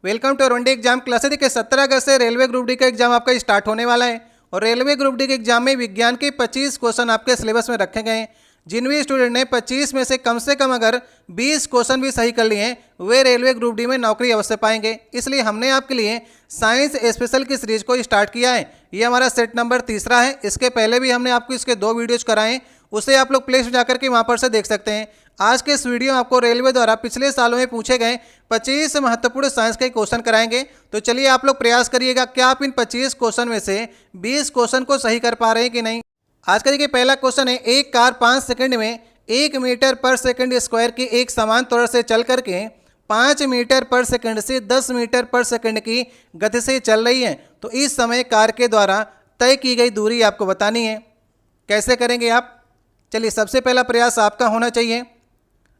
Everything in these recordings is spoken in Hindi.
Welcome to one day exam classes. देखिए 17 अगस्त से रेलवे ग्रुप डी का एग्जाम आपका स्टार्ट होने वाला है और रेलवे ग्रुप डी के एग्जाम में विज्ञान के 25 क्वेश्चन आपके सिलेबस में रखे गए हैं। जिन भी स्टूडेंट ने 25 में से कम अगर 20 क्वेश्चन भी सही कर लिए हैं वे रेलवे ग्रुप डी में नौकरी अवश्य पाएंगे। इसलिए हमने आपके लिए साइंस स्पेशल की सीरीज को स्टार्ट किया है। ये हमारा सेट नंबर 3 है। इसके पहले भी हमने आपको इसके 2 वीडियोज कराए, उसे आप लोग प्ले स्टोर जाकर के वहाँ पर से देख सकते हैं। आज के इस वीडियो में आपको रेलवे द्वारा पिछले सालों में पूछे गए 25 महत्वपूर्ण साइंस के क्वेश्चन कराएंगे। तो चलिए आप लोग प्रयास करिएगा क्या आप इन 25 क्वेश्चन में से 20 क्वेश्चन को सही कर पा रहे हैं कि नहीं। आज का देखिए पहला क्वेश्चन है, एक कार 5 सेकंड में 1 मीटर पर सेकंड स्क्वायर की एक समान त्वरण से चल करके 5 मीटर पर सेकंड से 10 मीटर पर सेकंड की गति से चल रही है। तो इस समय कार के द्वारा तय की गई दूरी आपको बतानी है। कैसे करेंगे आप? चलिए सबसे पहला प्रयास आपका होना चाहिए।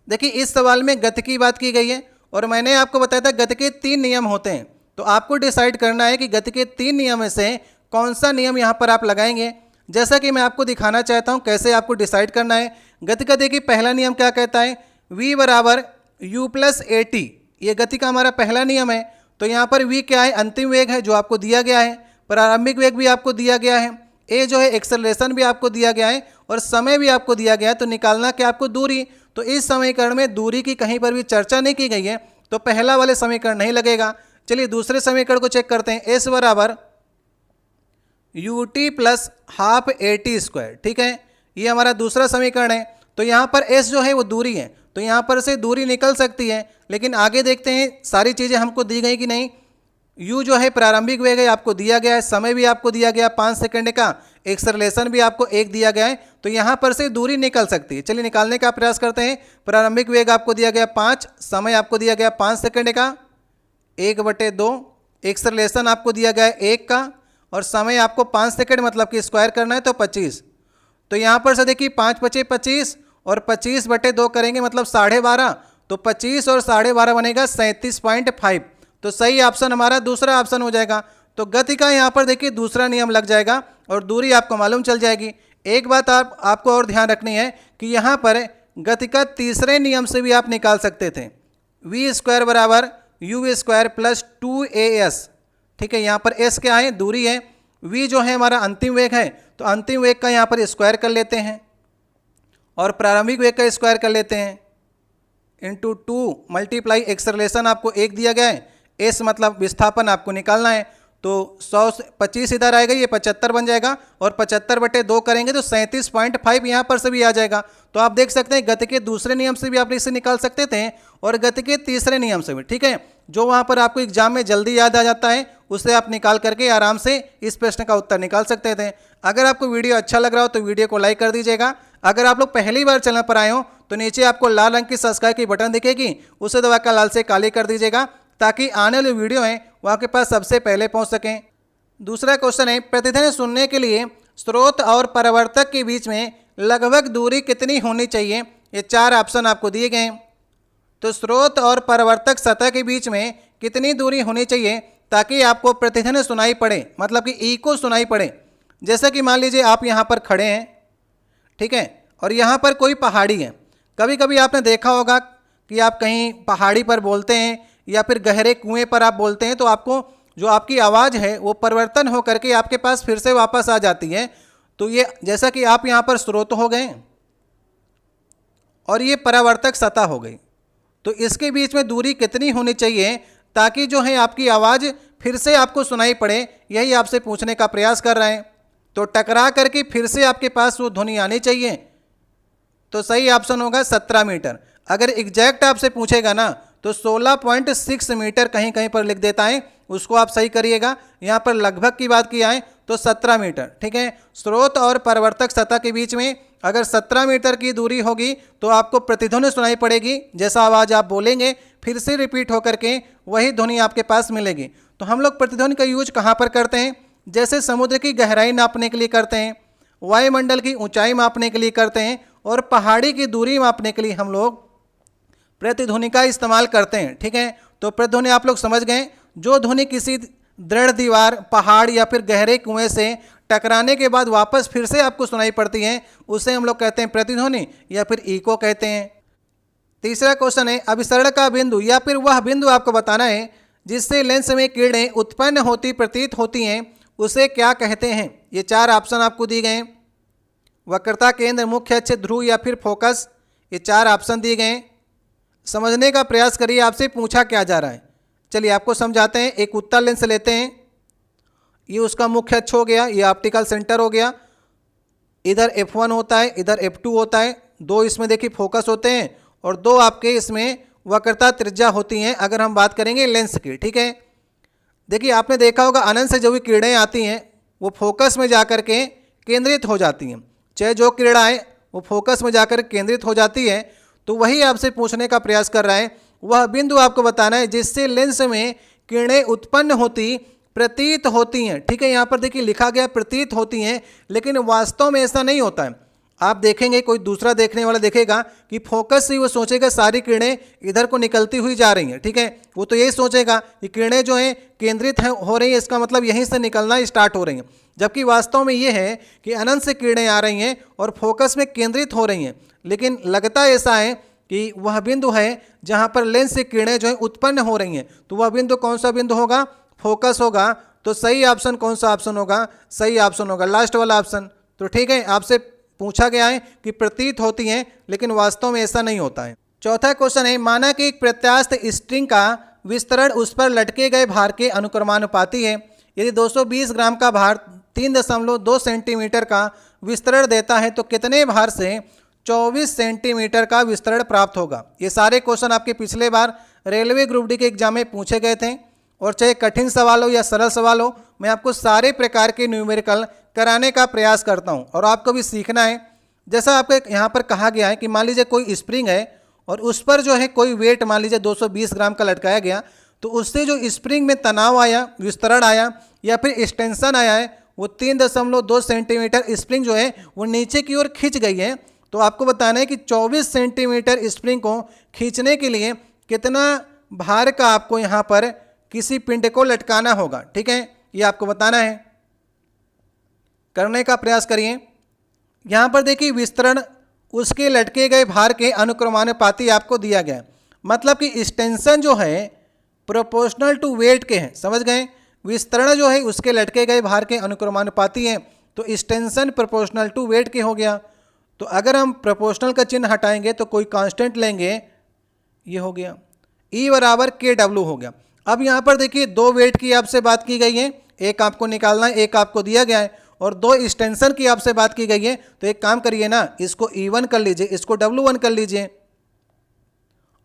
देखिए इस सवाल में गति की बात की गई है और मैंने आपको बताया था गति के 3 नियम होते हैं। तो आपको डिसाइड करना है कि गति के 3 नियम में से कौन सा नियम यहाँ पर आप लगाएंगे। जैसा कि मैं आपको दिखाना चाहता हूँ कैसे आपको डिसाइड करना है। गति का देखिए पहला नियम क्या कहता है, v बराबर u प्लस ए टी। ये गति का हमारा पहला नियम है। तो यहाँ पर v क्या है, अंतिम वेग है जो आपको दिया गया है, प्रारंभिक वेग भी आपको दिया गया है, a जो है एक्सेलरेशन भी आपको दिया गया है और समय भी आपको दिया गया है। तो निकालना क्या आपको दूरी। तो इस समीकरण में दूरी की कहीं पर भी चर्चा नहीं की गई है, तो पहला वाले समीकरण नहीं लगेगा। चलिए दूसरे समीकरण को चेक करते हैं, s बराबर U T plus half A T square. ठीक है, ये हमारा दूसरा समीकरण है। तो यहाँ पर s जो है वो दूरी है, तो यहाँ पर से दूरी निकल सकती है। लेकिन आगे देखते हैं सारी चीज़ें हमको दी गई कि नहीं। u जो है प्रारंभिक वेग है आपको दिया गया है, समय भी आपको दिया गया 5 सेकंड का, एक्सेलरेशन भी आपको 1 दिया गया है। तो यहाँ पर से दूरी निकल सकती है। चलिए निकालने का प्रयास करते हैं। प्रारंभिक वेग आपको दिया गया 5, समय आपको दिया गया 5 सेकंड का, 1/2, एक्सेलरेशन आपको दिया गया है 1 का और समय आपको 5 सेकंड मतलब कि स्क्वायर करना है तो 25। तो यहाँ पर से देखिए 5 × 5 = 25 और 25/2 करेंगे मतलब 12.5। तो 25 और 12.5 बनेगा 37.5। तो सही ऑप्शन हमारा दूसरा ऑप्शन हो जाएगा। तो गति का यहाँ पर देखिए दूसरा नियम लग जाएगा और दूरी आपको मालूम चल जाएगी। एक बात आपको और ध्यान रखनी है कि यहाँ पर गति का तीसरे नियम से भी आप निकाल सकते थे, v² बराबर u² प्लस 2as। ठीक है, यहाँ पर s क्या है, दूरी है, v जो है हमारा अंतिम वेग है, तो अंतिम वेग का यहाँ पर स्क्वायर कर लेते हैं और प्रारंभिक वेग का स्क्वायर कर लेते हैं इंटू 2 मल्टीप्लाई एक्सेलरेशन आपको 1 दिया गया है, s मतलब विस्थापन आपको निकालना है। तो 100 से 25 इधर आएगा, ये 75 बन जाएगा और 75/2 करेंगे तो 37.5 यहाँ पर से भी आ जाएगा। तो आप देख सकते हैं गति के दूसरे नियम से भी आप इसे निकाल सकते थे और गति के तीसरे नियम से भी। ठीक है, जो वहाँ पर आपको एग्जाम में जल्दी याद आ जाता है उससे आप निकाल करके आराम से इस प्रश्न का उत्तर निकाल सकते थे। अगर आपको वीडियो अच्छा लग रहा हो तो वीडियो को लाइक कर दीजिएगा। अगर आप लोग पहली बार चैनल पर आए हो तो नीचे आपको लाल रंग की सब्सक्राइब की बटन दिखेगी, उसे दबाकर लाल से काली कर दीजिएगा ताकि आने वाली वीडियो है वो आपके पास सबसे पहले पहुंच सकें। दूसरा क्वेश्चन है, प्रतिध्वनि सुनने के लिए स्रोत और परावर्तक के बीच में लगभग दूरी कितनी होनी चाहिए। ये 4 ऑप्शन आपको दिए गए हैं। तो स्रोत और परावर्तक सतह के बीच में कितनी दूरी होनी चाहिए ताकि आपको प्रतिध्वनि सुनाई पड़े, मतलब कि इको सुनाई पड़े। जैसा कि मान लीजिए आप यहाँ पर खड़े हैं, ठीक है, और यहाँ पर कोई पहाड़ी है। कभी कभी आपने देखा होगा कि आप कहीं पहाड़ी पर बोलते हैं या फिर गहरे कुएं पर आप बोलते हैं तो आपको जो आपकी आवाज़ है वो परिवर्तन हो करके आपके पास फिर से वापस आ जाती है। तो ये जैसा कि आप यहाँ पर स्रोत हो गए और ये परावर्तक सतह हो गई, तो इसके बीच में दूरी कितनी होनी चाहिए ताकि जो है आपकी आवाज़ फिर से आपको सुनाई पड़े, यही आपसे पूछने का प्रयास कर रहे हैं। तो टकरा करके फिर से आपके पास वो ध्वनि आनी चाहिए। तो सही ऑप्शन होगा 17 मीटर। अगर एग्जैक्ट आपसे पूछेगा ना तो 16.6 मीटर कहीं कहीं पर लिख देता है, उसको आप सही करिएगा। यहाँ पर लगभग की बात की है तो 17 मीटर। ठीक है, स्रोत और परावर्तक सतह के बीच में अगर 17 मीटर की दूरी होगी तो आपको प्रतिध्वनि सुनाई पड़ेगी। जैसा आवाज़ आप बोलेंगे फिर से रिपीट होकर के वही ध्वनि आपके पास मिलेगी। तो हम लोग प्रतिध्वनि का यूज कहाँ पर करते हैं, जैसे समुद्र की गहराई नापने के लिए करते हैं, वायुमंडल की ऊंचाई मापने के लिए करते हैं और पहाड़ी की दूरी मापने के लिए हम लोग प्रतिध्वनि का इस्तेमाल करते हैं। ठीक है, तो प्रतिध्वनि आप लोग समझ गए, जो ध्वनि किसी दृढ़ दीवार, पहाड़ या फिर गहरे कुएं से टकराने के बाद वापस फिर से आपको सुनाई पड़ती है उसे हम लोग कहते हैं प्रतिध्वनि या फिर इको कहते हैं। तीसरा क्वेश्चन है, अभिसरण का बिंदु या फिर वह बिंदु आपको बताना है जिससे लेंस में किरणें उत्पन्न होती प्रतीत होती हैं उसे क्या कहते हैं? ये 4 ऑप्शन आपको दिए गए हैं। वक्रता केंद्र, मुख्य अक्ष, ध्रुव या फिर फोकस, ये 4 ऑप्शन दिए गए हैं। समझने का प्रयास करिए आपसे पूछा क्या जा रहा है। चलिए आपको समझाते हैं। एक उत्तल लेंस लेते हैं, ये उसका मुख्य अक्ष हो गया, ये ऑप्टिकल सेंटर हो गया, इधर F1 होता है, इधर F2 होता है, 2 इसमें देखिए फोकस होते हैं और 2 आपके इसमें वक्रता त्रिज्या होती हैं अगर हम बात करेंगे लेंस की। ठीक है, देखिए आपने देखा होगा अनंत से जो भी किरणें आती हैं वो फोकस में जाकर के केंद्रित हो जाती हैं। चाहे जो किरण आए वो फोकस में जाकर केंद्रित हो जाती है। तो वही आपसे पूछने का प्रयास कर रहा है, वह बिंदु आपको बताना है जिससे लेंस में किरणें उत्पन्न होती प्रतीत होती हैं। ठीक है, यहाँ पर देखिए लिखा गया प्रतीत होती हैं, लेकिन वास्तव में ऐसा नहीं होता है। आप देखेंगे, कोई दूसरा देखने वाला देखेगा कि फोकस से वो सोचेगा सारी किरणें इधर को निकलती हुई जा रही हैं। ठीक है, वो तो यही सोचेगा कि किरणें जो हैं केंद्रित हैं हो रही हैं, इसका मतलब यहीं से निकलना स्टार्ट हो रही हैं। जबकि वास्तव में ये है कि अनंत से किरणें आ रही हैं और फोकस में केंद्रित हो रही हैं। लेकिन लगता ऐसा है कि वह बिंदु है जहाँ पर लेंस से किरणें जो है उत्पन्न हो रही हैं। तो वह बिंदु कौन सा बिंदु होगा? फोकस होगा। तो सही ऑप्शन कौन सा ऑप्शन होगा? सही ऑप्शन होगा लास्ट वाला ऑप्शन। तो ठीक है, आपसे पूछा गया है कि प्रतीत होती हैं लेकिन वास्तव में ऐसा नहीं होता है। चौथा क्वेश्चन है, माना कि एक प्रत्यास्थ स्ट्रिंग का विस्तरण उस पर लटके गए भार के अनुक्रमानुपाती है। यदि 220 ग्राम का भार 3.2 सेंटीमीटर का विस्तरण देता है तो कितने भार से 24 सेंटीमीटर का विस्तरण प्राप्त होगा? ये सारे क्वेश्चन आपके पिछले बार रेलवे ग्रुप डी के एग्जाम में पूछे गए थे और चाहे कठिन सवाल हो या सरल सवाल हो, मैं आपको सारे प्रकार के न्यूमेरिकल कराने का प्रयास करता हूं और आपको भी सीखना है। जैसा आपको यहाँ पर कहा गया है कि मान लीजिए कोई स्प्रिंग है और उस पर जो है कोई वेट मान लीजिए 220 ग्राम का लटकाया गया, तो उससे जो स्प्रिंग में तनाव आया, विस्तरण आया या फिर एक्सटेंशन आया है, वो 3.2 सेंटीमीटर स्प्रिंग जो है वो नीचे की ओर खींच गई है। तो आपको बताना है कि 24 सेंटीमीटर स्प्रिंग को खींचने के लिए कितना भार का आपको यहाँ पर किसी पिंड को लटकाना होगा। ठीक है, ये आपको बताना है, करने का प्रयास करिए। यहाँ पर देखिए विस्तरण उसके लटके गए भार के अनुक्रमानुपाती आपको दिया गया है, मतलब कि एक्सटेंशन जो है प्रोपोर्शनल टू वेट के हैं। समझ गए? विस्तरण जो है उसके लटके गए भार के अनुक्रमानुपाती है, तो एक्सटेंशन प्रोपोर्शनल टू वेट के हो गया। तो अगर हम प्रोपोर्शनल का चिन्ह हटाएंगे तो कोई कांस्टेंट लेंगे, ये हो गया E बराबर KW हो गया। अब यहाँ पर देखिए 2 वेट की आपसे बात की गई है, एक आपको निकालना है, एक आपको दिया गया है, और 2 एक्सटेंशन की आपसे बात की गई है। तो एक काम करिए ना, इसको E1 कर लीजिए, इसको W1 कर लीजिए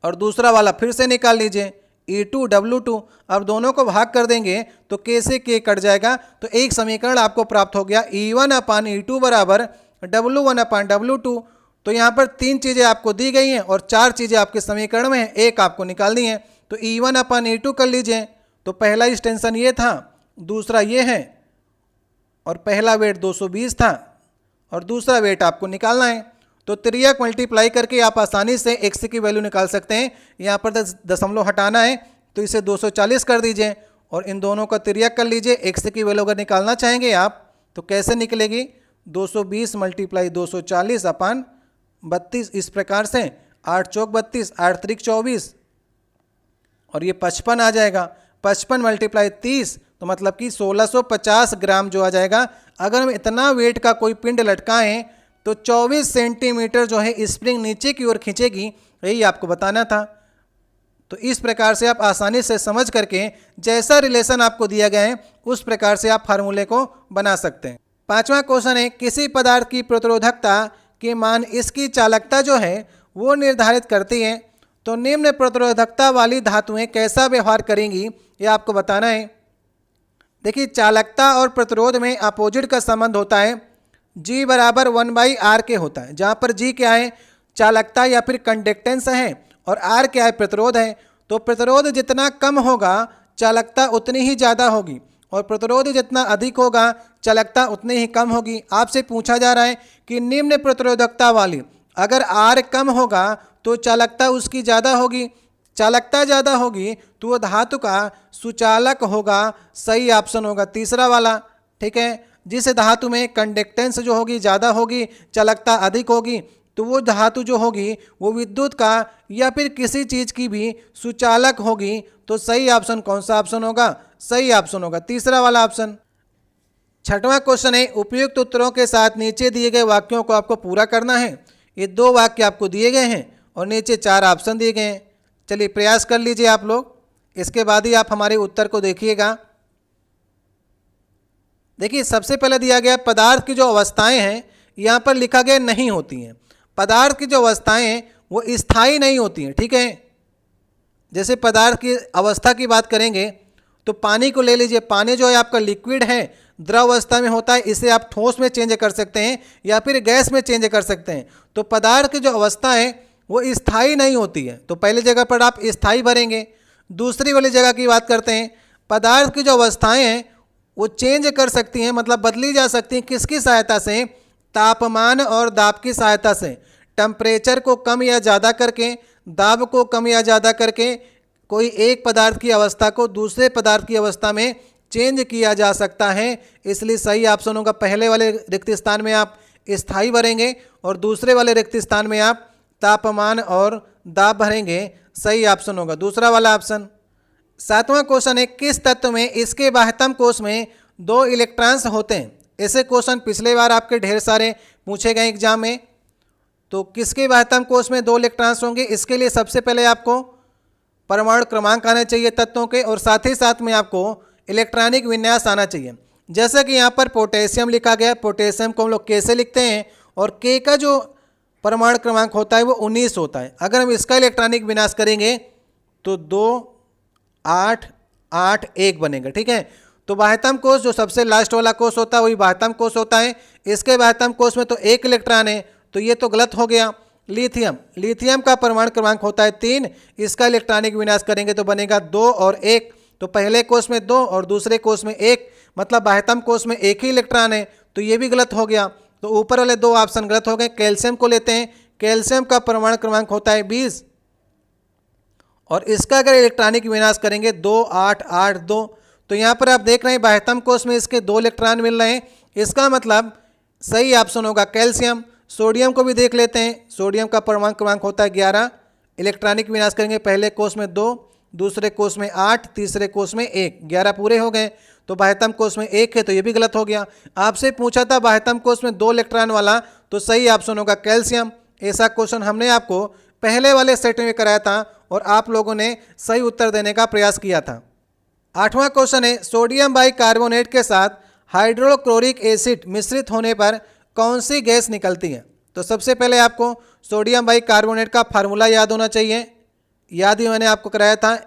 और दूसरा वाला फिर से निकाल लीजिए E2 W2। अब दोनों को भाग कर देंगे तो K से K कट जाएगा, तो एक समीकरण आपको प्राप्त हो गया E1/E2 बराबर W1/W2। तो यहाँ पर 3 चीज़ें आपको दी गई हैं और 4 चीज़ें आपके समीकरण में हैं, एक आपको निकालनी है। तो E1/E2 कर लीजिए। तो पहला एक्सटेंशन ये था, दूसरा ये है, और पहला वेट 220 था और दूसरा वेट आपको निकालना है। तो त्रियक मल्टीप्लाई करके आप आसानी से x की वैल्यू निकाल सकते हैं। यहाँ पर दशमलव हटाना है तो इसे 240 कर दीजिए और इन दोनों का त्रियक कर लीजिए। x की वैल्यू अगर निकालना चाहेंगे आप तो कैसे निकलेगी? 220 × 240/32 इस प्रकार से, 8 चौक 32, 8 त्रिक 24 और ये 55 आ जाएगा। 55 × 30 तो मतलब कि 1650 ग्राम जो आ जाएगा। अगर हम इतना वेट का कोई पिंड लटकाएं तो 24 सेंटीमीटर जो है स्प्रिंग नीचे की ओर खींचेगी, यही आपको बताना था। तो इस प्रकार से आप आसानी से समझ करके जैसा रिलेशन आपको दिया गया है उस प्रकार से आप फार्मूले को बना सकते हैं। 5वां क्वेश्चन है, किसी पदार्थ की प्रतिरोधकता के मान इसकी चालकता जो है वो निर्धारित करती है, तो निम्न प्रतिरोधकता वाली धातुएं कैसा व्यवहार करेंगी ये आपको बताना है। देखिए चालकता और प्रतिरोध में अपोजिट का संबंध होता है, G बराबर 1/R के होता है, जहाँ पर G क्या है? चालकता या फिर कंडक्टेंस है और R क्या है? प्रतिरोध है। तो प्रतिरोध जितना कम होगा चालकता उतनी ही ज़्यादा होगी और प्रतिरोध जितना अधिक होगा चालकता उतनी ही कम होगी। आपसे पूछा जा रहा है कि निम्न प्रतिरोधकता वाली, अगर R कम होगा तो चालकता उसकी ज़्यादा होगी, चालकता ज़्यादा होगी तो वो धातु का सुचालक होगा। सही ऑप्शन होगा तीसरा वाला। ठीक है, जिस धातु में कंडक्टेंस जो होगी ज़्यादा होगी, चालकता अधिक होगी, तो वो धातु जो होगी वो विद्युत का या फिर किसी चीज़ की भी सुचालक होगी। तो सही ऑप्शन कौन सा ऑप्शन होगा? सही ऑप्शन होगा तीसरा वाला ऑप्शन। छठवां क्वेश्चन है, उपयुक्त उत्तरों के साथ नीचे दिए गए वाक्यों को आपको पूरा करना है। ये 2 वाक्य आपको दिए गए हैं और नीचे 4 ऑप्शन दिए गए हैं। चलिए प्रयास कर लीजिए आप लोग, इसके बाद ही आप हमारे उत्तर को देखिएगा। देखिए सबसे पहले दिया गया पदार्थ की जो अवस्थाएं हैं यहाँ पर लिखा गया नहीं होती हैं। पदार्थ की जो अवस्थाएं हैं वो स्थायी नहीं होती हैं, ठीक है। जैसे पदार्थ की अवस्था की बात करेंगे तो पानी को ले लीजिए, पानी जो है आपका लिक्विड है, द्रव अवस्था में होता है, इसे आप ठोस में चेंज कर सकते हैं या फिर गैस में चेंज कर सकते हैं। तो पदार्थ की जो अवस्था है वो स्थायी नहीं होती है, तो पहली जगह पर आप स्थायी भरेंगे। दूसरी वाली जगह की बात करते हैं, पदार्थ की जो अवस्थाएं हैं वो चेंज कर सकती हैं, मतलब बदली जा सकती हैं। किसकी सहायता से? तापमान और दाब की सहायता से। टेम्परेचर को कम या ज़्यादा करके, दाब को कम या ज़्यादा करके कोई एक पदार्थ की अवस्था को दूसरे पदार्थ की अवस्था में चेंज किया जा सकता है। इसलिए सही ऑप्शन होगा पहले वाले रिक्त स्थान में आप स्थायी भरेंगे और दूसरे वाले रिक्त स्थान में आप तापमान और दाब भरेंगे। सही ऑप्शन होगा दूसरा वाला ऑप्शन। 7वां क्वेश्चन है, किस तत्व में इसके बाह्यतम कोश में 2 इलेक्ट्रॉन्स होते हैं? ऐसे क्वेश्चन पिछले बार आपके ढेर सारे पूछे गए एग्जाम में। तो किसके बाह्यतम कोश में 2 इलेक्ट्रॉन्स होंगे? इसके लिए सबसे पहले आपको परमाणु क्रमांक आने चाहिए तत्वों के, और साथ ही साथ में आपको इलेक्ट्रॉनिक विन्यास आना चाहिए। जैसा कि यहाँ पर पोटेशियम लिखा गया है, पोटेशियम को हम लोग के से लिखते हैं और के का जो परमाणु क्रमांक होता है वो 19 होता है। अगर हम इसका इलेक्ट्रॉनिक विन्यास करेंगे तो 2 8 8 1 बनेगा, ठीक है। तो बाह्यतम कोश जो सबसे लास्ट वाला कोश होता है वही बाह्यतम कोश होता है। इसके बाह्यतम कोश में तो 1 इलेक्ट्रॉन है, तो ये तो गलत हो गया। लिथियम, लिथियम का परमाणु क्रमांक होता है 3, इसका इलेक्ट्रॉनिक विन्यास करेंगे तो बनेगा 2 और 1। तो पहले कोश में 2 और दूसरे कोश में 1, मतलब बाह्यतम कोश में 1 ही इलेक्ट्रॉन है, तो ये भी गलत हो गया। तो ऊपर वाले 2 ऑप्शन गलत हो गए। कैल्शियम को लेते हैं, कैल्शियम का परमाणु क्रमांक होता है 20 और इसका अगर इलेक्ट्रॉनिक विन्यास करेंगे 2 8 8 2, तो यहाँ पर आप देख रहे हैं बाह्यतम कोश में इसके 2 इलेक्ट्रॉन मिल रहे हैं। इसका मतलब सही ऑप्शन होगा कैल्शियम। सोडियम को भी देख लेते हैं, सोडियम का परमाणु क्रमांक होता है 11, इलेक्ट्रॉनिक विन्यास करेंगे पहले कोश में 2, दूसरे कोश में 8, तीसरे कोश में 1, 11 पूरे हो गए। तो बाह्यतम कोश में 1 है, तो ये भी गलत हो गया। आपसे पूछा था बाह्यतम कोश में 2 इलेक्ट्रॉन वाला, तो सही ऑप्शन होगा कैल्शियम। ऐसा क्वेश्चन हमने आपको पहले वाले सेट में कराया था और आप लोगों ने सही उत्तर देने का प्रयास किया था। 8वां क्वेश्चन है, सोडियम बाइकार्बोनेट के साथ हाइड्रोक्लोरिक एसिड मिश्रित होने पर कौन सी गैस निकलती है? तो सबसे पहले आपको सोडियम बाइकार्बोनेट का फार्मूला याद होना चाहिए। याद ही मैंने आपको कराया था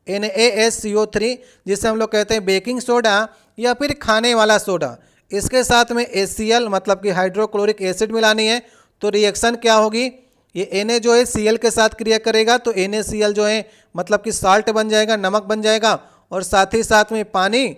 NaSCO3, जिसे हम लोग कहते हैं बेकिंग सोडा या फिर खाने वाला सोडा। इसके साथ में HCl मतलब कि हाइड्रोक्लोरिक एसिड मिलानी है, तो रिएक्शन क्या होगी? ये Na जो है Cl के साथ क्रिया करेगा, तो NaCl जो है मतलब कि साल्ट बन जाएगा, नमक बन जाएगा, और साथ ही साथ में पानी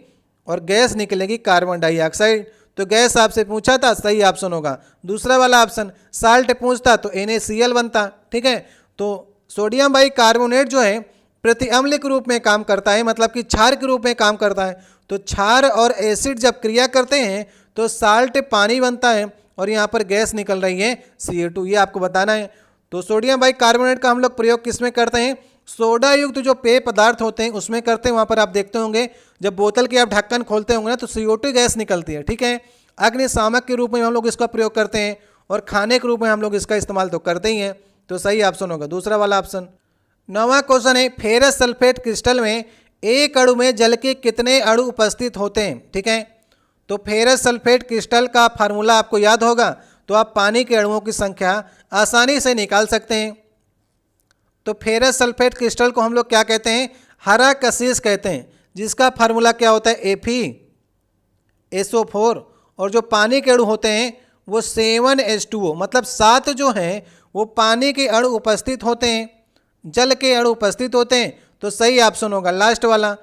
और गैस निकलेगी कार्बन डाइऑक्साइड। तो गैस आपसे पूछा था, सही ऑप्शन होगा दूसरा वाला ऑप्शन। साल्ट पूछता तो NaCl बनता, ठीक है। तो सोडियम बाइकार्बोनेट जो है प्रतिअम्ल के रूप में काम करता है, मतलब कि क्षार के रूप में काम करता है। तो क्षार और एसिड जब क्रिया करते हैं तो साल्ट पानी बनता है और यहाँ पर गैस निकल रही है CO2, ये आपको बताना है। तो सोडियम बाइकार्बोनेट का हम लोग प्रयोग किस में करते हैं? सोडा युक्त जो पेय पदार्थ होते हैं उसमें करते हैं। वहाँ पर आप देखते होंगे जब बोतल की आप ढक्कन खोलते होंगे ना तो CO2 गैस निकलती है, ठीक है। अग्निशामक के रूप में हम लोग इसका प्रयोग करते हैं और खाने के रूप में हम लोग इसका इस्तेमाल तो करते ही हैं। तो सही ऑप्शन होगा दूसरा वाला ऑप्शन। 9वां क्वेश्चन है, फेरस सल्फेट क्रिस्टल में एक अणु में जल के कितने अणु उपस्थित होते हैं? ठीक है, तो फेरस सल्फेट क्रिस्टल का फार्मूला आपको याद होगा, तो आप पानी के अणुओं की संख्या आसानी से निकाल सकते हैं। तो फेरस सल्फेट क्रिस्टल को हम लोग क्या कहते हैं? हरा कशिश कहते हैं, जिसका फार्मूला क्या होता है? FeSO4। और जो पानी के अणु होते हैं वो 7H2O, मतलब 7 जो हैं वो पानी के अणु उपस्थित होते हैं, जल के अणु उपस्थित होते हैं। तो सही ऑप्शन होगा लास्ट वाला।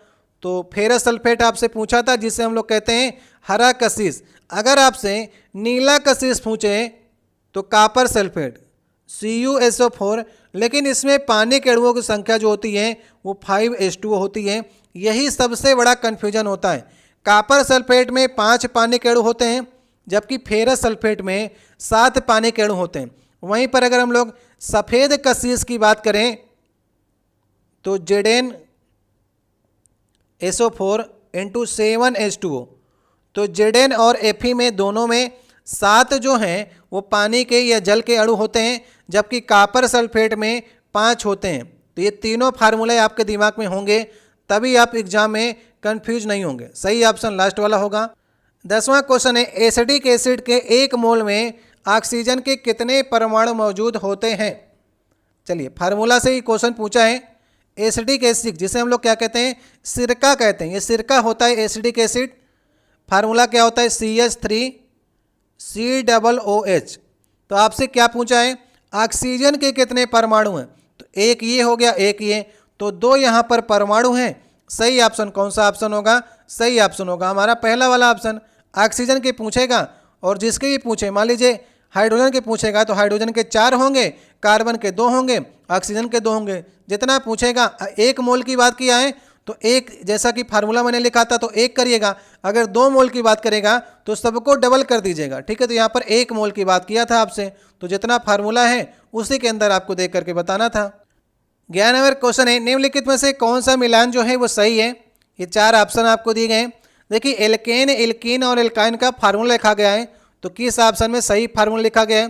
तो फेरस सल्फेट आपसे पूछा था, जिसे हम लोग कहते हैं हरा कशिश। अगर आपसे नीला कशिश पूछे तो कॉपर सल्फेट CuSO4, लेकिन इसमें पानी के अणुओं की संख्या जो होती है वो 5H2O होती है। यही सबसे बड़ा कन्फ्यूजन होता है। कॉपर सल्फेट में 5 पानी के अणु होते हैं, जबकि फेरस सल्फेट में 7 पानी के अणु होते हैं। वहीं पर अगर हम लोग सफ़ेद कशीस की बात करें तो ZnSO4 इंटू 7H2O, तो Zn और Fe में दोनों में 7 जो हैं वो पानी के या जल के अणु होते हैं, जबकि कॉपर सल्फेट में 5 होते हैं। तो ये तीनों फार्मूले आपके दिमाग में होंगे, तभी आप एग्जाम में कंफ्यूज नहीं होंगे। सही ऑप्शन लास्ट वाला होगा। 10वां क्वेश्चन है, एसिडिक एसिड के 1 मोल में ऑक्सीजन के कितने परमाणु मौजूद होते हैं। चलिए फार्मूला से ही क्वेश्चन पूछा है। एसिडिक एसिड जिसे हम लोग क्या कहते हैं, सिरका कहते हैं, ये सिरका होता है एसिडिक एसिड। फार्मूला क्या होता है, CH3COOH। तो आपसे क्या पूछा है, ऑक्सीजन के कितने परमाणु हैं, तो एक ये हो गया, एक ये, तो 2 यहाँ पर परमाणु हैं। सही ऑप्शन कौन सा ऑप्शन होगा, सही ऑप्शन होगा हमारा पहला वाला ऑप्शन। ऑक्सीजन के पूछेगा और जिसके भी पूछे, मान लीजिए हाइड्रोजन के पूछेगा तो हाइड्रोजन के 4 होंगे, कार्बन के 2 होंगे, ऑक्सीजन के 2 होंगे। जितना पूछेगा, 1 मोल की बात किया है तो एक, जैसा कि फार्मूला मैंने लिखा था तो 1 करिएगा, अगर 2 मोल की बात करेगा तो सबको डबल कर दीजिएगा। ठीक है, तो यहाँ पर 1 मोल की बात किया था आपसे, तो जितना फार्मूला है उसी के अंदर आपको देख करके बताना था। 11वां नंबर क्वेश्चन है, निम्नलिखित में से कौन सा मिलान जो है वो सही है। ये 4 ऑप्शन आपको दिए गए हैं। देखिए एल्केन, एल्कीन और एल्काइन का फार्मूला लिखा गया है, तो किस ऑप्शन में सही फार्मूला लिखा गया है।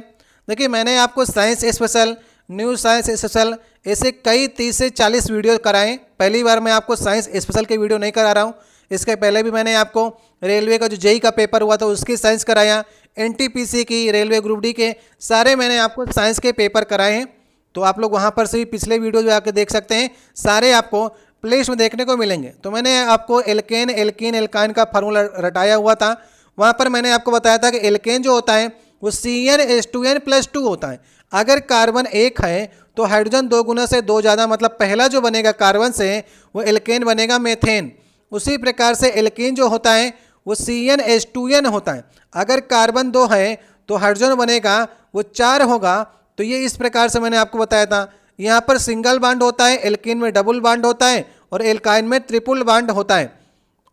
देखिए मैंने आपको science special, new science special ऐसे कई 30 से 40 वीडियो कराएं। पहली बार मैं आपको साइंस स्पेशल के वीडियो नहीं करा रहा हूँ, इसके पहले भी मैंने आपको रेलवे का जो जेई का पेपर हुआ था उसकी साइंस कराया, एनटीपीसी की, रेलवे ग्रुप डी के सारे मैंने आपको साइंस के पेपर कराए हैं। तो आप लोग वहाँ पर से भी पिछले वीडियो जो आके देख सकते हैं, सारे आपको प्लेलिस्ट में देखने को मिलेंगे। तो मैंने आपको एल्केन, एल्कीन, एल्काइन का फार्मूला रटाया हुआ था, वहाँ पर मैंने आपको बताया था कि एल्केन जो होता है वो CnH2n+2 होता है। अगर कार्बन 1 है तो हाइड्रोजन 2 गुना से 2 ज़्यादा, मतलब पहला जो बनेगा कार्बन से वो एल्केन बनेगा, मेथेन। उसी प्रकार से एल्कीन जो होता है वो CnH2n होता है। अगर कार्बन 2 है तो हाइड्रोजन बनेगा वो 4 होगा। तो ये इस प्रकार से मैंने आपको बताया था। यहाँ पर सिंगल बाड होता है, एल्कीन में डबल बाड होता है और एल्काइन में ट्रिपल बाड होता है।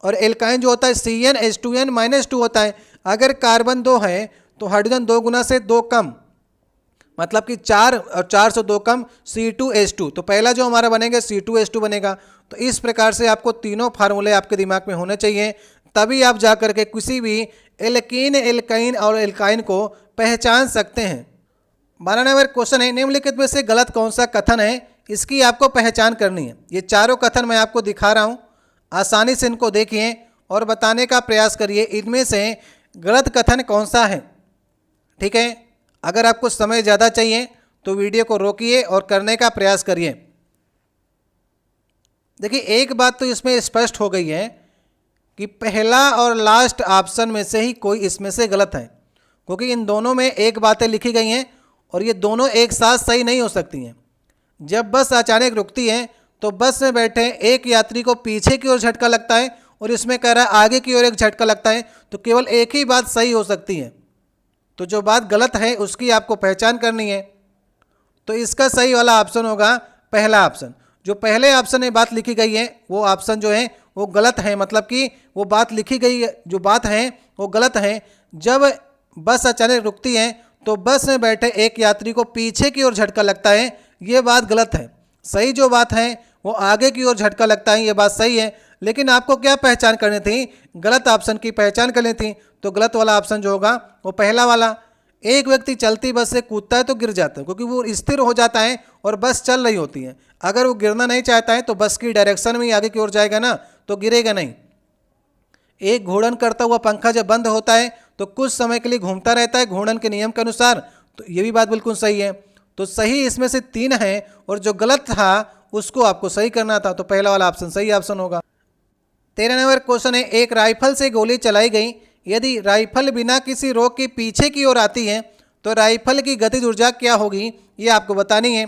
और एल्काइन जो होता है CnH2n-2 होता है। अगर कार्बन 2 है तो हाइड्रोजन 2 गुना से 2 कम, मतलब कि 4 और 4 से 2 कम C2H2, तो पहला जो हमारा बनेगा C2H2 बनेगा। तो इस प्रकार से आपको तीनों फार्मूले आपके दिमाग में होने चाहिए, तभी आप जा करके किसी भी एल्कीन, एल्काइन और एल्काइन को पहचान सकते हैं। 12वां नंबर क्वेश्चन है, निम्नलिखित में से गलत कौन सा कथन है, इसकी आपको पहचान करनी है। ये चारों कथन मैं आपको दिखा रहा हूँ, आसानी से इनको देखिए और बताने का प्रयास करिए इनमें से गलत कथन कौन सा है। ठीक है, अगर आपको समय ज़्यादा चाहिए तो वीडियो को रोकिए और करने का प्रयास करिए। देखिए एक बात तो इसमें स्पष्ट हो गई है कि पहला और लास्ट ऑप्शन में से ही कोई इसमें से गलत है, क्योंकि इन दोनों में एक बातें लिखी गई हैं और ये दोनों एक साथ सही नहीं हो सकती हैं। जब बस अचानक रुकती है तो बस में बैठे एक यात्री को पीछे की ओर झटका लगता है और इसमें कह रहा है आगे की ओर एक झटका लगता है, तो केवल एक ही बात सही हो सकती है। तो जो बात गलत है उसकी आपको पहचान करनी है। तो इसका सही वाला ऑप्शन होगा पहला ऑप्शन। जो पहले ऑप्शन में बात लिखी गई है वो ऑप्शन जो है वो गलत है, मतलब कि वो बात लिखी गई जो बात है वो गलत है। जब बस अचानक रुकती है तो बस में बैठे एक यात्री को पीछे की ओर झटका लगता है, ये बात गलत है। सही जो बात है वो आगे की ओर झटका लगता है, ये बात सही है। लेकिन आपको क्या पहचान करनी थी, गलत ऑप्शन की पहचान करनी थी। तो गलत वाला ऑप्शन जो होगा वो पहला वाला। एक व्यक्ति चलती बस से कूदता है तो गिर जाता है, क्योंकि वो स्थिर हो जाता है और बस चल रही होती है। अगर वो गिरना नहीं चाहता है तो बस की डायरेक्शन में ही आगे की ओर जाएगा ना, तो गिरेगा नहीं। एक घूर्णन करता हुआ पंखा जब बंद होता है तो कुछ समय के लिए घूमता रहता है घूर्णन के नियम के अनुसार, तो ये भी बात बिल्कुल सही है। तो सही इसमें से 3 है और जो गलत था उसको आपको सही करना था, तो पहला वाला ऑप्शन सही ऑप्शन होगा। 13 नंबर क्वेश्चन है, एक राइफल से गोली चलाई गई, यदि राइफल बिना किसी रोक के पीछे की ओर आती है तो राइफल की गतिज ऊर्जा क्या होगी, ये आपको बतानी है।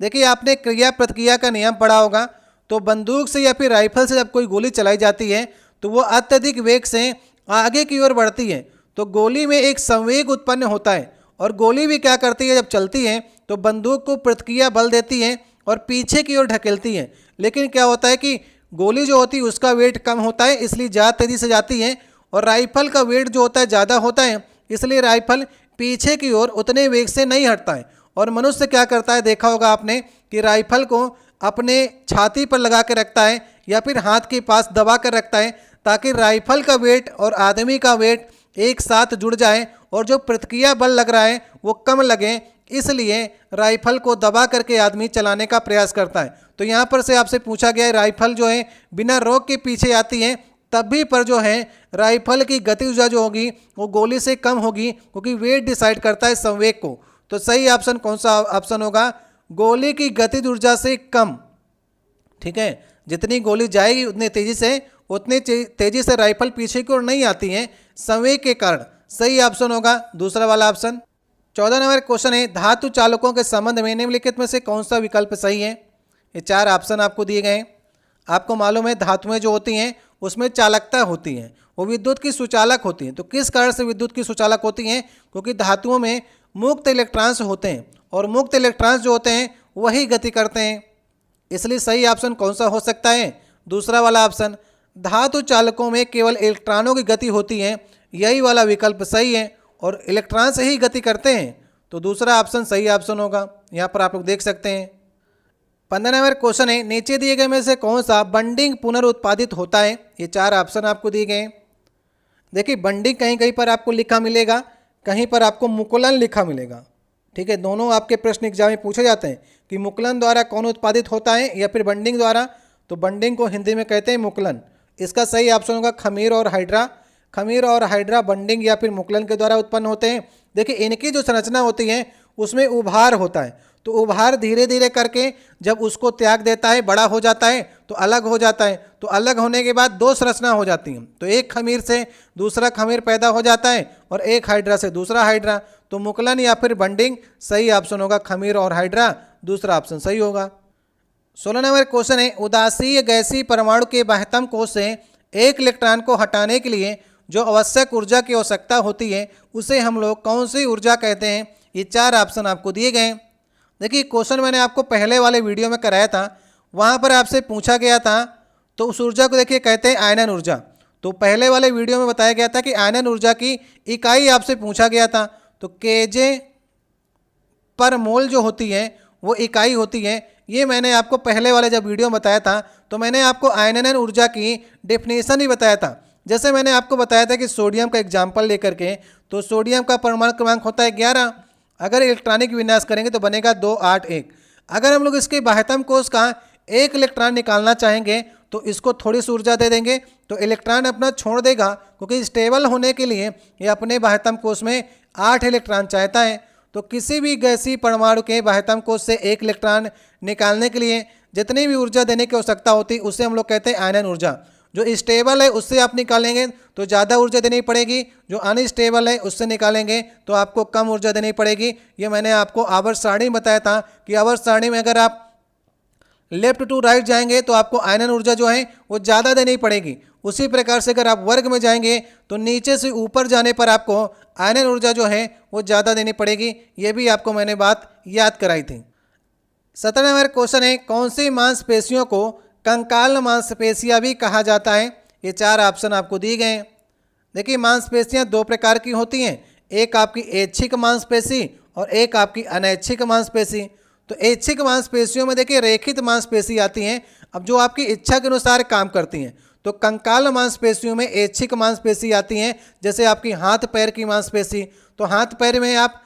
देखिए आपने क्रिया प्रतिक्रिया का नियम पढ़ा होगा। तो बंदूक से या फिर राइफल से जब कोई गोली चलाई जाती है तो वो अत्यधिक वेग से आगे की ओर बढ़ती है, तो गोली में एक संवेग उत्पन्न होता है और गोली भी क्या करती है, जब चलती है तो बंदूक को प्रतिक्रिया बल देती है और पीछे की ओर ढकेलती है। लेकिन क्या होता है कि गोली जो होती है उसका वेट कम होता है, इसलिए ज़्यादा तेज़ी से जाती है, और राइफल का वेट जो होता है ज़्यादा होता है, इसलिए राइफल पीछे की ओर उतने वेग से नहीं हटता है। और मनुष्य क्या करता है, देखा होगा आपने कि राइफल को अपने छाती पर लगा के रखता है या फिर हाथ के पास दबा कर रखता है, ताकि राइफल का वेट और आदमी का वेट एक साथ जुड़ जाए और जो प्रतिक्रिया बल लग रहा है वो कम लगे, इसलिए राइफल को दबा करके आदमी चलाने का प्रयास करता है। तो यहाँ पर से आपसे पूछा गया है, राइफल जो है बिना रोक के पीछे आती है, तब भी पर जो है राइफल की गति ऊर्जा जो होगी वो गोली से कम होगी, क्योंकि वेट डिसाइड करता है संवेग को। तो सही ऑप्शन कौन सा ऑप्शन होगा, गोली की गति ऊर्जा से कम। ठीक है, जितनी गोली जाएगी उतनी तेजी से राइफल पीछे की ओर नहीं आती है संवेग के कारण। सही ऑप्शन होगा दूसरा वाला ऑप्शन। 14 नंबर क्वेश्चन है, धातु चालकों के संबंध में निम्नलिखित में से कौन सा विकल्प सही है। ये 4 ऑप्शन आपको दिए गए हैं। आपको मालूम है धातुएं जो होती हैं उसमें चालकता होती है, वो विद्युत की सुचालक होती हैं। तो किस कारण से विद्युत की सुचालक होती हैं, क्योंकि धातुओं में मुक्त इलेक्ट्रॉन्स होते हैं और मुक्त इलेक्ट्रॉन्स जो होते हैं वही गति करते हैं, इसलिए सही ऑप्शन कौन सा हो सकता है, दूसरा वाला ऑप्शन। धातु चालकों में केवल इलेक्ट्रॉनों की गति होती है, यही वाला विकल्प सही है, और इलेक्ट्रॉन से ही गति करते हैं, तो दूसरा ऑप्शन सही ऑप्शन होगा। यहाँ पर आप लोग देख सकते हैं। 15 नंबर क्वेश्चन है, नीचे दिए गए में से कौन सा बंडिंग पुनरुत्पादित होता है। ये 4 ऑप्शन आपको दिए गए हैं। देखिए बंडिंग कहीं कहीं पर आपको लिखा मिलेगा, कहीं पर आपको मुकुलन लिखा मिलेगा। ठीक है, दोनों आपके प्रश्न एग्जाम में पूछे जाते हैं कि मुकुलन द्वारा कौन उत्पादित होता है या फिर बंडिंग द्वारा। तो बंडिंग को हिंदी में कहते हैं मुकुलन। इसका सही ऑप्शन होगा खमीर और हाइड्रा। खमीर और हाइड्रा बंडिंग या फिर मुकुलन के द्वारा उत्पन्न होते हैं। देखिए इनकी जो संरचना होती है उसमें उभार होता है, तो उभार धीरे धीरे करके जब उसको त्याग देता है, बड़ा हो जाता है तो अलग हो जाता है। तो अलग होने के बाद 2 संरचना हो जाती हैं, तो एक खमीर से दूसरा खमीर पैदा हो जाता है और एक हाइड्रा से दूसरा हाइड्रा। तो मुकुलन या फिर बंडिंग सही ऑप्शन होगा खमीर और हाइड्रा, दूसरा ऑप्शन सही होगा। 16 नंबर क्वेश्चन है, उदासीय गैसीय परमाणु के बाह्यतम कोश से एक इलेक्ट्रॉन को हटाने के लिए जो आवश्यक ऊर्जा की आवश्यकता होती है उसे हम लोग कौन सी ऊर्जा कहते हैं। ये 4 ऑप्शन आपको दिए गए हैं। देखिए क्वेश्चन मैंने आपको पहले वाले वीडियो में कराया था, वहाँ पर आपसे पूछा गया था, तो उस ऊर्जा को देखिए कहते हैं आयनन ऊर्जा। तो पहले वाले वीडियो में बताया गया था कि आयनन ऊर्जा की इकाई आपसे पूछा गया था, तो केजे पर मोल जो होती है वो इकाई होती है। ये मैंने आपको पहले वाले जब वीडियो में बताया था तो मैंने आपको आयनन ऊर्जा की डेफिनेशन ही बताया था। जैसे मैंने आपको बताया था कि सोडियम का एग्जाम्पल लेकर के, तो सोडियम का परमाणु क्रमांक होता है 11। अगर इलेक्ट्रॉनिक विन्यास करेंगे तो बनेगा 2 8 1। अगर हम लोग इसके बाह्यतम कोश का एक इलेक्ट्रॉन निकालना चाहेंगे तो इसको थोड़ी सी ऊर्जा दे देंगे तो इलेक्ट्रॉन अपना छोड़ देगा, क्योंकि स्टेबल होने के लिए ये अपने बाह्यतम कोश में 8 इलेक्ट्रॉन चाहता है। तो किसी भी गैसीय परमाणु के बाह्यतम कोश से एक इलेक्ट्रॉन निकालने के लिए जितनी भी ऊर्जा देने की आवश्यकता होती है उसे हम लोग कहते हैं आयनन ऊर्जा। जो स्टेबल है उससे आप निकालेंगे तो ज़्यादा ऊर्जा देनी पड़ेगी, जो अनस्टेबल है उससे निकालेंगे तो आपको कम ऊर्जा देनी पड़ेगी। ये मैंने आपको आवर्त सारणी में बताया था कि आवर्त सारणी में अगर आप लेफ्ट टू राइट जाएंगे तो आपको आयनन ऊर्जा जो है वो ज़्यादा देनी पड़ेगी। उसी प्रकार से अगर आप वर्ग में जाएंगे तो नीचे से ऊपर जाने पर आपको आयनन ऊर्जा जो है वो ज़्यादा देनी पड़ेगी। ये भी आपको मैंने बात याद कराई थी। 17 नंबर क्वेश्चन है, कौन सी मांसपेशियों को कंकाल मांसपेशियां भी कहा जाता है। ये 4 ऑप्शन आपको दिए गए हैं। देखिए मांसपेशियां 2 प्रकार की होती हैं, एक आपकी ऐच्छिक मांसपेशी और एक आपकी अनैच्छिक मांसपेशी। तो ऐच्छिक मांसपेशियों में देखिए रेखित मांसपेशी आती हैं, अब जो आपकी इच्छा के अनुसार काम करती हैं। तो कंकाल मांसपेशियों में ऐच्छिक मांसपेशी आती हैं, जैसे आपकी हाथ पैर की मांसपेशी। तो हाथ पैर में आप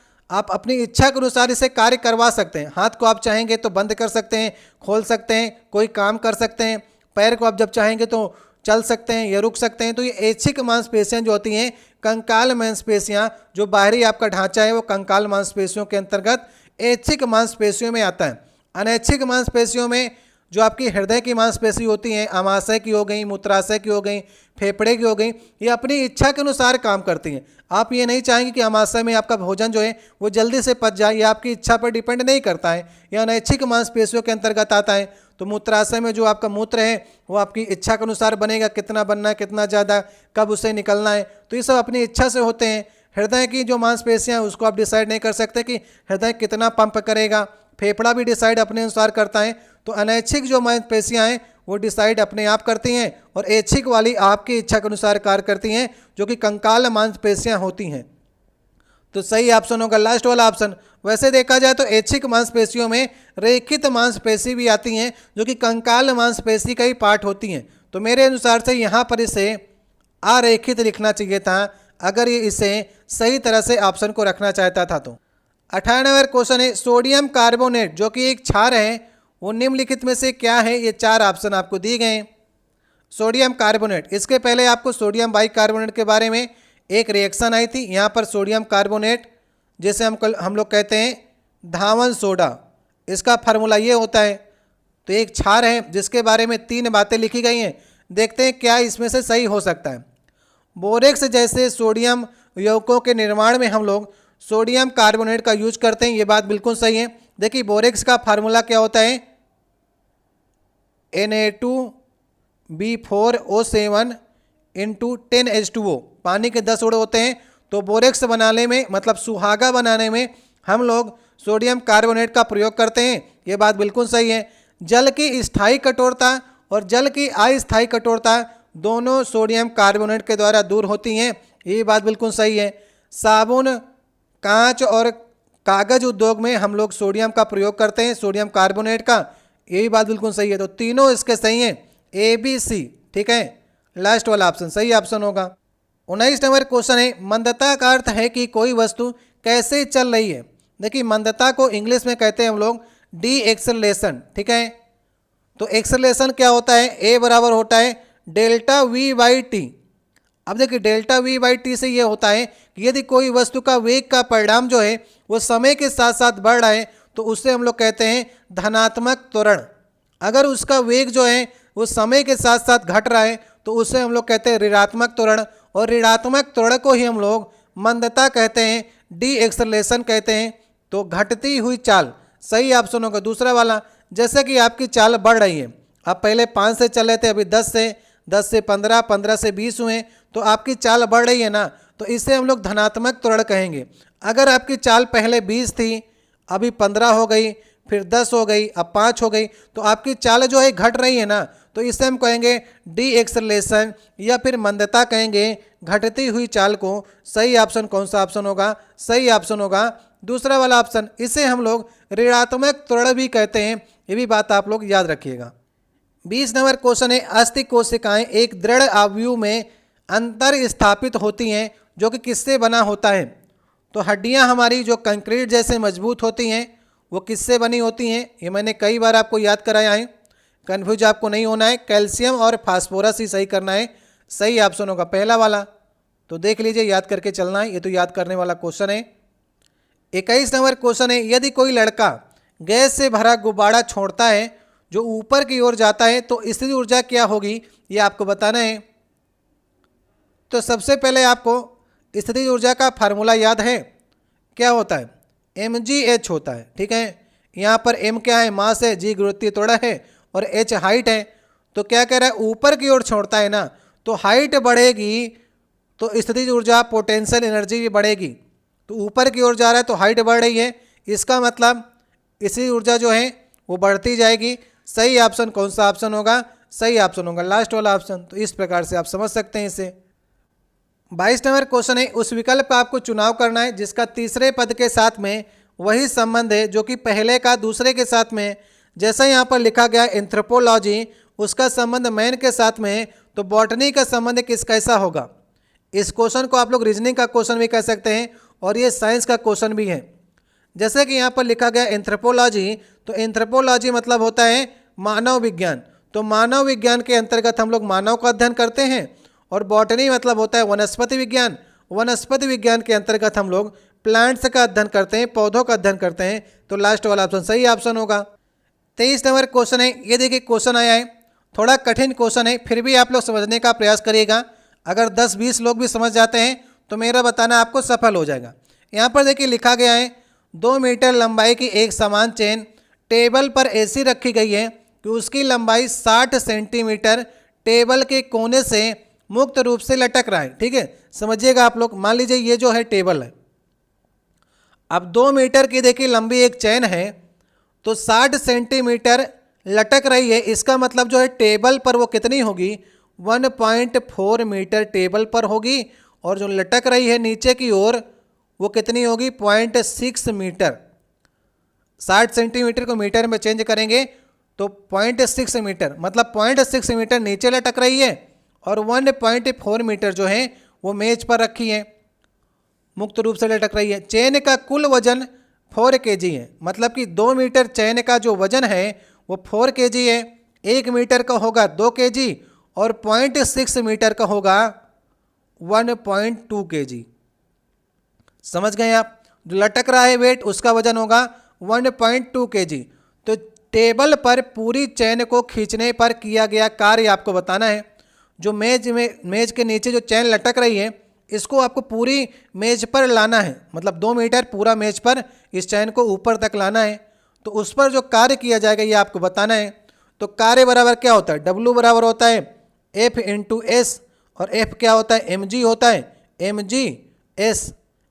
अपनी इच्छा के अनुसार इसे कार्य करवा सकते हैं। हाथ को आप चाहेंगे तो बंद कर सकते हैं, खोल सकते हैं, कोई काम कर सकते हैं। पैर को आप जब चाहेंगे तो चल सकते हैं या रुक सकते हैं। तो ये ऐच्छिक मांसपेशियां जो होती हैं, कंकाल मांसपेशियां, जो बाहरी आपका ढांचा है वो कंकाल मांसपेशियों के अंतर्गत ऐच्छिक मांसपेशियों में आता है। अनैच्छिक मांसपेशियों में जो आपकी हृदय की मांसपेशी होती हैं, आमाशय की हो गई, मूत्राशय की हो गई, फेफड़े की हो गई, ये अपनी इच्छा के अनुसार काम करती हैं। आप ये नहीं चाहेंगे कि आमाशय में आपका भोजन जो है वो जल्दी से पच जाए, ये आपकी इच्छा पर डिपेंड नहीं करता है, यह अनैच्छिक मांसपेशियों के अंतर्गत आता है। तो मूत्राशय में जो आपका मूत्र है वो आपकी इच्छा के अनुसार बनेगा, कितना बनना है, कितना ज़्यादा, कब उसे निकलना है, तो ये सब अपनी इच्छा से होते हैं। हृदय की जो मांसपेशियाँ उसको आप डिसाइड नहीं कर सकते कि हृदय कितना पंप करेगा। फेफड़ा भी डिसाइड अपने अनुसार करता है। तो अनैच्छिक जो मांसपेशियाँ हैं वो डिसाइड अपने आप करती हैं और ऐच्छिक वाली आपकी इच्छा के अनुसार कार्य करती हैं, जो कि कंकाल मांसपेशियाँ होती हैं। तो सही ऑप्शन होगा लास्ट वाला ऑप्शन। वैसे देखा जाए तो ऐच्छिक मांसपेशियों में रेखित मांसपेशी भी आती हैं जो कि कंकाल मांसपेशी का ही पार्ट होती हैं। तो मेरे अनुसार से यहाँ पर इसे अरेखित लिखना चाहिए था अगर ये इसे सही तरह से ऑप्शन को रखना चाहता था तो। 98 नंबर क्वेश्चन है सोडियम कार्बोनेट जो कि एक क्षार है वो निम्नलिखित में से क्या है। ये 4 ऑप्शन आपको दिए गए हैं। सोडियम कार्बोनेट, इसके पहले आपको सोडियम बाइकार्बोनेट के बारे में एक रिएक्शन आई थी। यहाँ पर सोडियम कार्बोनेट जैसे हम लोग कहते हैं धावन सोडा, इसका फार्मूला ये होता है। तो एक क्षार है जिसके बारे में 3 बातें लिखी गई हैं। देखते हैं क्या इसमें से सही हो सकता है। बोरेक्स जैसे सोडियम यौगिकों के निर्माण में हम लोग सोडियम कार्बोनेट का यूज करते हैं, ये बात बिल्कुल सही है। देखिए बोरेक्स का फार्मूला क्या होता है, Na2B4O7 इंटू 10H2O, पानी के 10 गुण होते हैं। तो बोरेक्स बनाने में मतलब सुहागा बनाने में हम लोग सोडियम कार्बोनेट का प्रयोग करते हैं, ये बात बिल्कुल सही है। जल की स्थायी कठोरता और जल की अस्थायी कठोरता दोनों सोडियम कार्बोनेट के द्वारा दूर होती हैं, ये बात बिल्कुल सही है। साबुन, कांच और कागज उद्योग में हम लोग सोडियम का प्रयोग करते हैं, सोडियम कार्बोनेट का, यही बात बिल्कुल सही है। तो तीनों इसके सही हैं, ABC, ठीक है, लास्ट वाला ऑप्शन सही ऑप्शन होगा। 19 नंबर क्वेश्चन है मंदता का अर्थ है कि कोई वस्तु कैसे चल रही है। देखिए मंदता को इंग्लिश में कहते हैं हम लोग डी एक्सेलरेशन, ठीक है। तो एक्सेलरेशन क्या होता है, ए बराबर होता है डेल्टा वी बाई टी। अब देखिए डेल्टा वी बाई टी से ये होता है कि यदि कोई वस्तु का वेग का परिणाम जो है वो समय के साथ साथ बढ़ रहा है तो उससे हम लोग कहते हैं धनात्मक त्वरण। अगर उसका वेग जो है वो समय के साथ साथ घट रहा है तो उससे हम लोग कहते हैं ऋणात्मक त्वरण, और ऋणात्मक त्वरण को ही हम लोग मंदता कहते हैं, डी एक्सेलरेशन कहते हैं। तो घटती हुई चाल सही ऑप्शन होगा दूसरा वाला। जैसे कि आपकी चाल बढ़ रही है, आप पहले 5 से चल रहे थे, अभी 10 से 15, 15 से 20 हुए, तो आपकी चाल बढ़ रही है ना, तो इसे हम लोग धनात्मक त्वरण कहेंगे। अगर आपकी चाल पहले 20 थी, अभी 15 हो गई, फिर 10 हो गई, अब 5 हो गई, तो आपकी चाल जो है घट रही है ना, तो इसे हम कहेंगे डी एक्सेलरेशन या फिर मंदता कहेंगे, घटती हुई चाल को। सही ऑप्शन कौन सा ऑप्शन होगा, सही ऑप्शन होगा दूसरा वाला ऑप्शन। इसे हम लोग ऋणात्मक त्वरण भी कहते हैं, ये भी बात आप लोग याद रखिएगा। 20 नंबर क्वेश्चन है अस्थि कोशिकाएं एक दृढ़ आयु में अंतर स्थापित होती हैं जो कि किससे बना होता है। तो हड्डियां हमारी जो कंक्रीट जैसे मजबूत होती हैं वो किससे बनी होती हैं, ये मैंने कई बार आपको याद कराया है, कन्फ्यूज आपको नहीं होना है। कैल्शियम और फास्फोरस ही सही करना है, सही ऑप्शन होगा पहला वाला। तो देख लीजिए याद करके चलना है, ये तो याद करने वाला क्वेश्चन है। 21 नंबर क्वेश्चन है यदि कोई लड़का गैस से भरा गुब्बारा छोड़ता है जो ऊपर की ओर जाता है तो स्थितिज ऊर्जा क्या होगी, ये आपको बताना है। तो सबसे पहले आपको स्थितिज ऊर्जा का फार्मूला याद है, क्या होता है, mgh होता है, ठीक है। यहाँ पर m क्या है, मास है, g गुरुत्वीय त्वरण है और h हाइट है। तो क्या कह रहा है, ऊपर की ओर छोड़ता है ना, तो हाइट बढ़ेगी तो स्थितिज ऊर्जा पोटेंशियल एनर्जी भी बढ़ेगी। तो ऊपर की ओर जा रहा है तो हाइट बढ़ रही है, इसका मतलब स्थितिज ऊर्जा जो है वो बढ़ती जाएगी। सही ऑप्शन कौन सा ऑप्शन होगा, सही ऑप्शन होगा लास्ट वाला ऑप्शन। तो इस प्रकार से आप समझ सकते हैं इसे। 22 नंबर क्वेश्चन है उस विकल्प का आपको चुनाव करना है जिसका तीसरे पद के साथ में वही संबंध है जो कि पहले का दूसरे के साथ में। जैसा यहाँ पर लिखा गया एंथ्रोपोलॉजी, उसका संबंध मैन के साथ में है, तो बॉटनी का संबंध किस कैसा होगा। इस क्वेश्चन को आप लोग रीजनिंग का क्वेश्चन भी कह सकते हैं और ये साइंस का क्वेश्चन भी है। जैसे कि यहाँ पर लिखा गया एंथ्रोपोलॉजी, तो एंथ्रोपोलॉजी मतलब होता है मानव विज्ञान। तो मानव विज्ञान के अंतर्गत हम लोग मानव का अध्ययन करते हैं, और बॉटनी मतलब होता है वनस्पति विज्ञान। वनस्पति विज्ञान के अंतर्गत हम लोग प्लांट्स का अध्ययन करते हैं, पौधों का अध्ययन करते हैं। तो लास्ट वाला ऑप्शन सही ऑप्शन होगा। 23 नंबर क्वेश्चन है, ये देखिए क्वेश्चन आया है, थोड़ा कठिन क्वेश्चन है, फिर भी आप लोग समझने का प्रयास करिएगा। अगर 10-20 लोग भी समझ जाते हैं तो मेरा बताना आपको सफल हो जाएगा। यहाँ पर देखिए लिखा गया है 2 मीटर लंबाई की एक समान चेन टेबल पर ऐसी रखी गई है कि उसकी लंबाई 60 सेंटीमीटर टेबल के कोने से मुक्त रूप से लटक रहा है, ठीक है। समझिएगा आप लोग, मान लीजिए ये जो है टेबल है, अब 2 मीटर की देखिए लंबी एक चैन है, तो 60 सेंटीमीटर लटक रही है। इसका मतलब जो है टेबल पर वो कितनी होगी, 1.4 मीटर टेबल पर होगी, और जो लटक रही है नीचे की ओर वो कितनी होगी 0.6 मीटर। 60 सेंटीमीटर को मीटर में चेंज करेंगे तो 0.6 मीटर, मतलब 0.6 मीटर नीचे लटक रही है और 1.4 मीटर जो है वो मेज पर रखी है, मुक्त रूप से लटक रही है। चेन का कुल वजन 4 kg है, मतलब कि 2 मीटर चेन का जो वजन है वो 4 kg है। 1 मीटर का होगा 2 kg और 0.6 मीटर का होगा 1.2 kg। समझ गए आप? जो लटक रहा है वेट उसका वजन होगा 1.2 kg। तो टेबल पर पूरी चेन को खींचने पर किया गया कार्य आपको बताना है। जो मेज के नीचे जो चेन लटक रही है इसको आपको पूरी मेज पर लाना है, मतलब 2 मीटर पूरा मेज पर इस चैन को ऊपर तक लाना है। तो उस पर जो कार्य किया जाएगा ये आपको बताना है। तो कार्य बराबर क्या होता है, W बराबर होता है F इंटू एस, और F क्या होता है, mg होता है, mg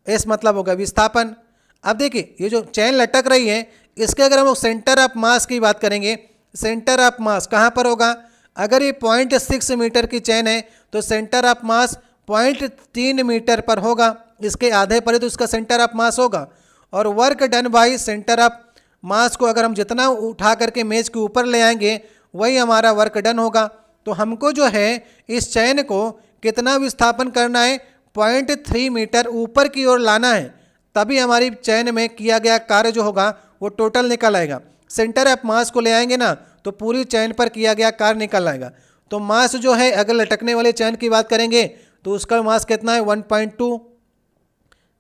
s मतलब होगा विस्थापन। अब देखिए ये जो चैन लटक रही है इसके अगर हम लोग सेंटर ऑफ मास की बात करेंगे, सेंटर ऑफ मास कहाँ पर होगा? अगर ये 0.6 मीटर की चैन है तो सेंटर ऑफ मास 0.3 मीटर पर होगा, इसके आधे पर ही तो इसका सेंटर ऑफ मास होगा। और work done by centre of mass को अगर हम जितना उठा करके मेज के ऊपर ले आएंगे वही हमारा वर्क डन होगा। तो हमको जो है इस चैन को कितना विस्थापन करना है, 0.3 मीटर ऊपर की ओर लाना है, तभी हमारी चैन में किया गया कार्य जो होगा वो टोटल निकल आएगा। सेंटर ऑफ मास को ले आएंगे ना तो पूरी चैन पर किया गया कार्य निकल आएगा। तो मास जो है अगर लटकने वाले चैन की बात करेंगे तो उसका मास कितना है 1.2,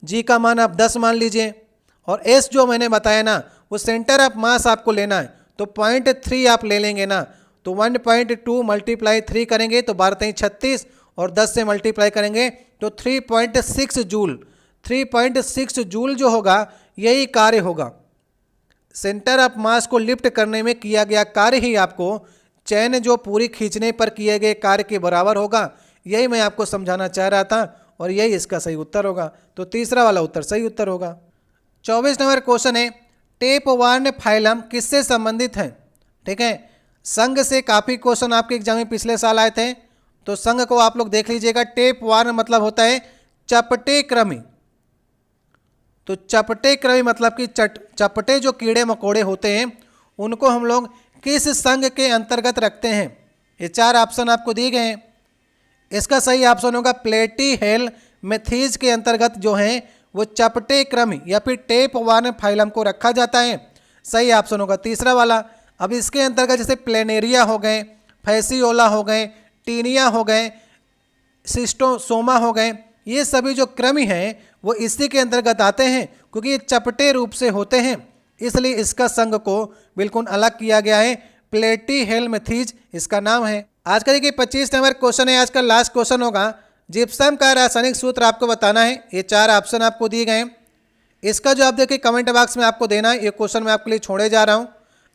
जी का मान आप 10 मान लीजिए, और एस जो मैंने बताया ना वो सेंटर ऑफ मास आपको लेना है तो 0.3 आप ले लेंगे ना, तो 1.2 मल्टीप्लाई 3 करेंगे तो 12 36 और 10 से मल्टीप्लाई करेंगे तो 3.6 जूल। 3.6 जूल जो होगा यही कार्य होगा। सेंटर ऑफ मास को लिफ्ट करने में किया गया कार्य ही आपको चैन जो पूरी खींचने पर किए गए कार्य के बराबर होगा। यही मैं आपको समझाना चाह रहा था और यही इसका सही उत्तर होगा। तो तीसरा वाला उत्तर सही उत्तर होगा। 24 नंबर क्वेश्चन है, टेप वार्न फाइलम किससे संबंधित है? ठीक है, संघ से काफ़ी क्वेश्चन आपके एग्जाम में पिछले साल आए थे, तो संघ को आप लोग देख लीजिएगा। टेप वार्न मतलब होता है चपटे क्रमी। तो चपटे क्रमी मतलब कि चपटे जो कीड़े मकोड़े होते हैं उनको हम लोग किस संघ के अंतर्गत रखते हैं? ये 4 ऑप्शन आपको दिए गए हैं। इसका सही ऑप्शन होगा प्लेटीहेल्मिंथेज के अंतर्गत जो है वो चपटे क्रमी या फिर टेप वार्न फाइलम को रखा जाता है। सही ऑप्शन होगा तीसरा वाला। अब इसके अंतर्गत जैसे प्लेनेरिया हो गए, फैसियोला हो गए, टीनिया हो गए, सिस्टोसोमा हो गए, ये सभी जो क्रमी हैं वो इसी के अंतर्गत आते हैं क्योंकि ये चपटे रूप से होते हैं, इसलिए इसका संघ को बिल्कुल अलग किया गया है। प्लेटीहेल्मिंथेज इसका नाम है। आज का देखिए 25 नंबर क्वेश्चन है, आज का लास्ट क्वेश्चन होगा। जिप्सम का रासायनिक सूत्र आपको बताना है। ये 4 ऑप्शन आपको दिए गए हैं। इसका जो आप देखिए कमेंट बॉक्स में आपको देना है। ये क्वेश्चन मैं आपके लिए छोड़े जा रहा हूँ,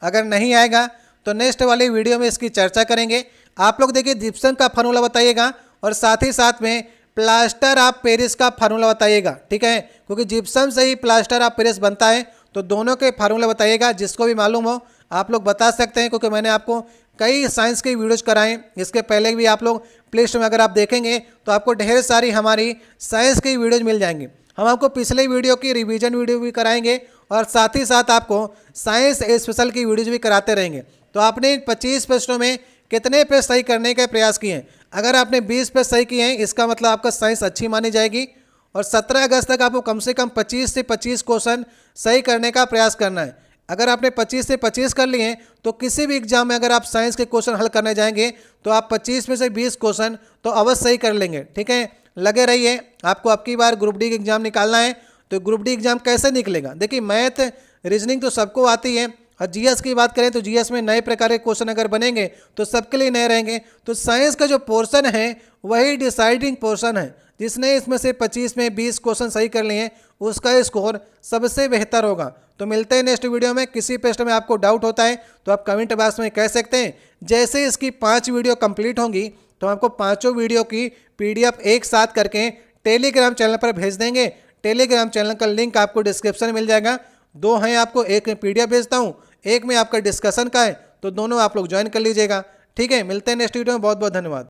अगर नहीं आएगा तो नेक्स्ट वाली वीडियो में इसकी चर्चा करेंगे। आप लोग देखिए जिप्सम का फार्मूला बताइएगा और साथ ही साथ में प्लास्टर ऑफ पेरिस का फार्मूला बताइएगा। ठीक है, क्योंकि जिप्सम से ही प्लास्टर ऑफ पेरिस बनता है, तो दोनों के फार्मूला बताइएगा। जिसको भी मालूम हो आप लोग बता सकते हैं, क्योंकि मैंने आपको कई साइंस के वीडियोज़ कराएं। इसके पहले भी आप लोग प्ले स्टोर में अगर आप देखेंगे तो आपको ढेर सारी हमारी साइंस की वीडियोज़ मिल जाएंगी। हम आपको पिछले वीडियो की रिवीजन वीडियो भी कराएंगे और साथ ही साथ आपको साइंस स्पेशल की वीडियोज़ भी कराते रहेंगे। तो आपने 25 प्रश्नों में कितने पे सही करने का प्रयास किए हैं? अगर आपने 20 पे सही किए हैं इसका मतलब आपका साइंस अच्छी मानी जाएगी। और 17 अगस्त तक आपको कम से कम 25 से 25 क्वेश्चन सही करने का प्रयास करना है। अगर आपने 25 से 25 कर लिए तो किसी भी एग्जाम में अगर आप साइंस के क्वेश्चन हल करने जाएंगे तो आप 25 में से 20 क्वेश्चन तो अवश्य सही कर लेंगे। ठीक है, लगे रहिए। आपको अब की बार ग्रुप डी का एग्जाम निकालना है, तो ग्रुप डी एग्जाम कैसे निकलेगा? देखिए मैथ रीजनिंग तो सबको आती है, और जीएस की बात करें तो जीएस में नए प्रकार के क्वेश्चन अगर बनेंगे तो सबके लिए नए रहेंगे। तो साइंस का जो पोर्शन है वही डिसाइडिंग पोर्शन है। जिसने इसमें से 25 में 20 क्वेश्चन सही कर लिए उसका स्कोर सबसे बेहतर होगा। तो मिलते हैं नेक्स्ट वीडियो में। किसी प्रश्न में आपको डाउट होता है तो आप कमेंट बॉक्स में कह सकते हैं। जैसे इसकी 5 वीडियो कंप्लीट होंगी तो आपको 5 वीडियो की PDF एक साथ करके टेलीग्राम चैनल पर भेज देंगे। टेलीग्राम चैनल का लिंक आपको डिस्क्रिप्शन में मिल जाएगा। 2 हैं आपको, एक में PDF भेजता हूँ, एक में आपका डिस्कशन का है, तो दोनों आप लोग ज्वाइन कर लीजिएगा। ठीक है, मिलते हैं नेक्स्ट वीडियो में। बहुत बहुत धन्यवाद।